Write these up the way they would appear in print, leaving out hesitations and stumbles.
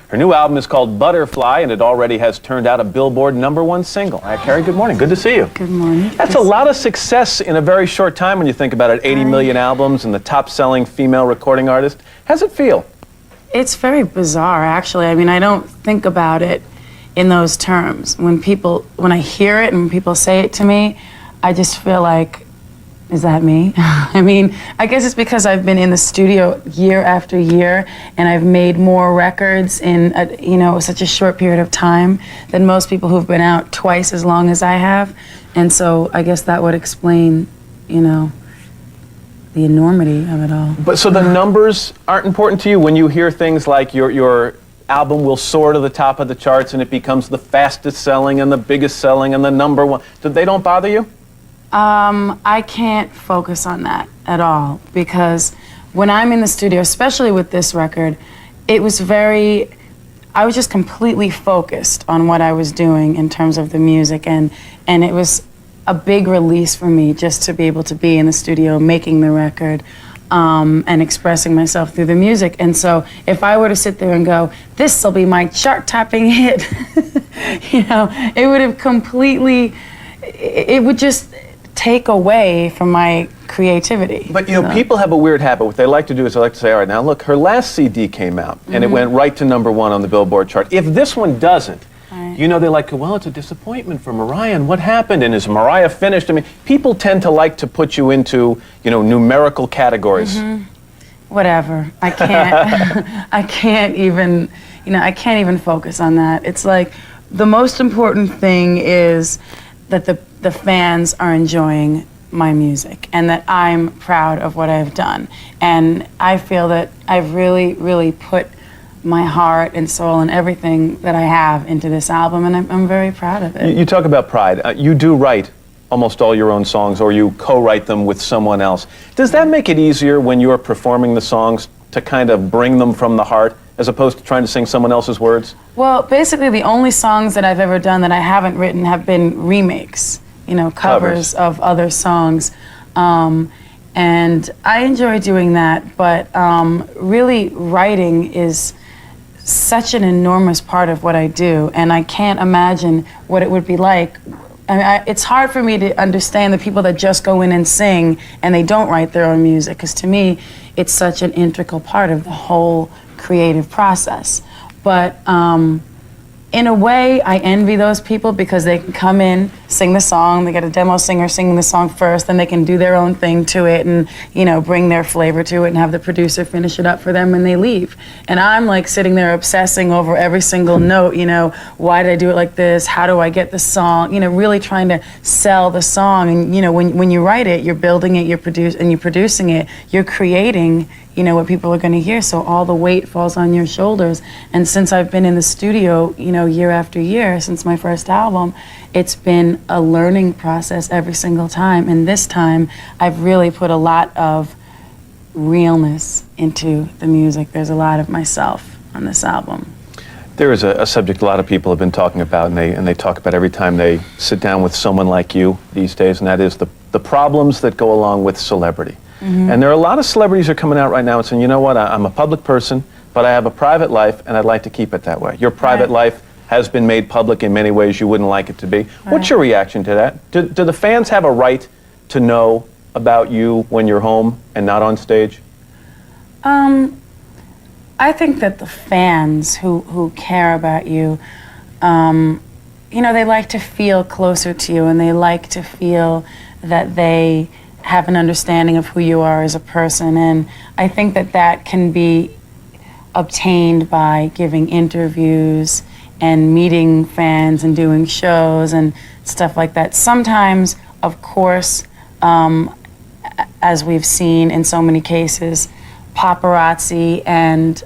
Her new album is called Butterfly, and it already has turned out a Billboard #1 single. Mariah Carey, good morning. Good to see you. Good morning. That's a lot of success in a very short time when you think about it. 80 million albums and the top-selling female recording artist. How's it feel? It's very bizarre, actually. I mean, I don't think about it in those terms. When I hear it and when people say it to me, I just feel like, is that me? I mean, I guess it's because I've been in the studio year after year, and I've made more records in such a short period of time than most people who've been out twice as long as I have. And so I guess that would explain, the enormity of it all. But so the numbers aren't important to you when you hear things like your album will soar to the top of the charts and it becomes the fastest selling and the biggest selling and the #1. They don't bother you? I can't focus on that at all, because when I'm in the studio, especially with this record, I was just completely focused on what I was doing in terms of the music, and it was a big release for me just to be able to be in the studio making the record and expressing myself through the music. And so if I were to sit there and go, this will be my chart-topping hit, it would have it would just take away from my creativity. But people have a weird habit. What they like to do is they like to say, all right, now look, her last CD came out and it went right to #1 on the Billboard chart. If this one doesn't, they like, well, it's a disappointment for Mariah, and what happened, and is Mariah finished? I mean, people tend to like to put you into, numerical categories. Whatever. I can't, I can't even focus on that. It's like, the most important thing is that the fans are enjoying my music and that I'm proud of what I've done. And I feel that I've really, really put my heart and soul and everything that I have into this album, and I'm very proud of it. You talk about pride. You do write almost all your own songs, or you co-write them with someone else. Does that make it easier when you're performing the songs to kind of bring them from the heart, as opposed to trying to sing someone else's words? Well, basically the only songs that I've ever done that I haven't written have been remakes, covers of other songs. And I enjoy doing that, but really writing is such an enormous part of what I do, and I can't imagine what it would be like. I mean, it's hard for me to understand the people that just go in and sing and they don't write their own music, because to me, it's such an integral part of the whole creative process. But in a way, I envy those people, because they can come in, sing the song, they get a demo singer singing the song first, then they can do their own thing to it and, bring their flavor to it and have the producer finish it up for them, and they leave. And I'm like sitting there obsessing over every single note, why did I do it like this? How do I get the song? Really trying to sell the song. And, when you write it, you're building it, you're producing it, you're creating, what people are going to hear, so all the weight falls on your shoulders. And since I've been in the studio, year after year, since my first album, it's been a learning process every single time. And this time, I've really put a lot of realness into the music. There's a lot of myself on this album. There is a subject a lot of people have been talking about, and they talk about every time they sit down with someone like you these days, and that is the problems that go along with celebrity. And there are a lot of celebrities who are coming out right now and saying, you know what, I'm a public person, but I have a private life, and I'd like to keep it that way. Your private life has been made public in many ways you wouldn't like it to be. What's your reaction to that? Do the fans have a right to know about you when you're home and not on stage? I think that the fans who care about you, they like to feel closer to you, and they like to feel that they have an understanding of who you are as a person. And I think that can be obtained by giving interviews and meeting fans and doing shows and stuff like that. Sometimes, of course, as we've seen in so many cases, paparazzi and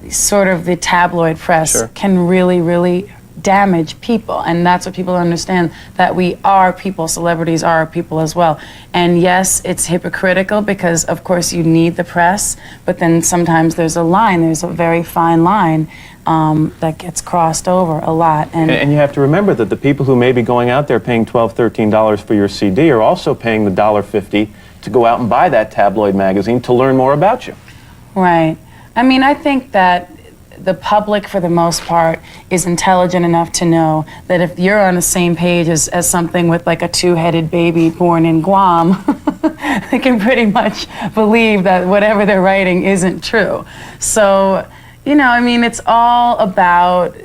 sort of the tabloid press can really, really damage people, and that's what people understand, that we are people, celebrities are people as well. And yes, it's hypocritical, because of course you need the press, but then sometimes there's a very fine line that gets crossed over a lot. And you have to remember that the people who may be going out there paying $12, $13 for your CD are also paying the $1.50 to go out and buy that tabloid magazine to learn more about you. Right. I mean, I think that the public, for the most part, is intelligent enough to know that if you're on the same page as something with like a two-headed baby born in Guam, they can pretty much believe that whatever they're writing isn't true. So, you know, I mean, it's all about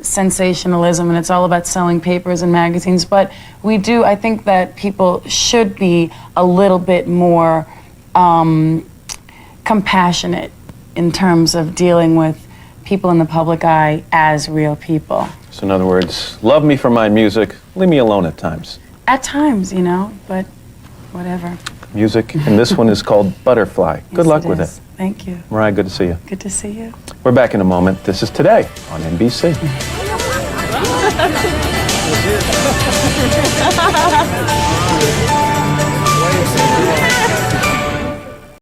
sensationalism and it's all about selling papers and magazines, but I think that people should be a little bit more compassionate in terms of dealing with people in the public eye as real people. So in other words, love me for my music, leave me alone at times. At times, you know, but whatever. Music, and this one is called Butterfly. Good luck with it. Thank you. Mariah, good to see you. Good to see you. We're back in a moment. This is Today on NBC.